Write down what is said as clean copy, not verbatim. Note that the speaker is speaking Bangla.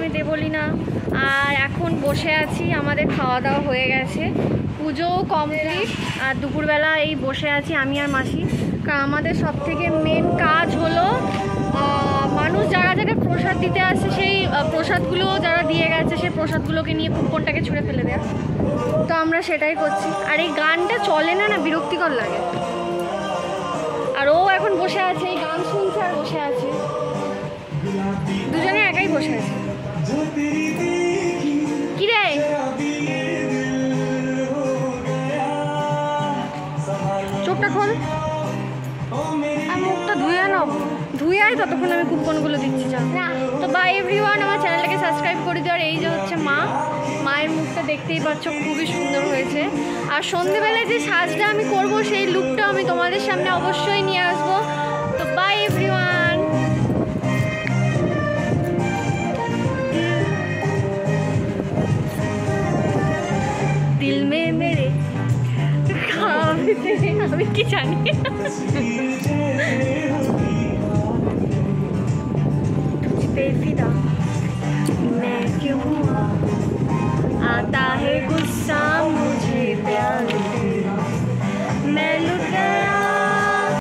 আমি দেবলি না। আর এখন বসে আছি, আমাদের খাওয়া দাওয়া হয়ে গেছে, পুজো কমপ্লিট। আর দুপুরবেলা এই বসে আছি আমি আর মাসি, কারণ আমাদের সব থেকে মেন কাজ হলো মানুষ যারা যারা প্রসাদ দিতে আসছে সেই প্রসাদগুলো যারা দিয়ে গেছে সেই প্রসাদগুলোকে নিয়ে কুপনটাকে ছুঁড়ে ফেলে দেয়। তো আমরা সেটাই করছি। আর এই গানটা চলে না, না বিরক্তিকর লাগে। আর ও এখন বসে আছে, এই গান শুনছে আর বসে আছে, দুজনে একাই বসে আছে। কি রে চোখটা খোল, আর মুখটা ধুয়ে নাও, ধুয়ে আয়, ততক্ষণ আমি কুপনগুলো দিচ্ছি। যা তো বাই এভরিওয়ান, আমার চ্যানেলটাকে সাবস্ক্রাইব করে দিও। আর এই যে হচ্ছে মা, মায়ের মুখটা দেখতেই পাচ্ছ খুবই সুন্দর হয়েছে। আর সন্ধেবেলায় যে সাজটা আমি করব সেই লুকটা আমি তোমাদের সামনে অবশ্যই নিয়ে আসবো। তো বাই এভরিওয়ান। দিল মে মেরে আমি কি জানি। फिदा मैं क्यों आता है गुस्सा।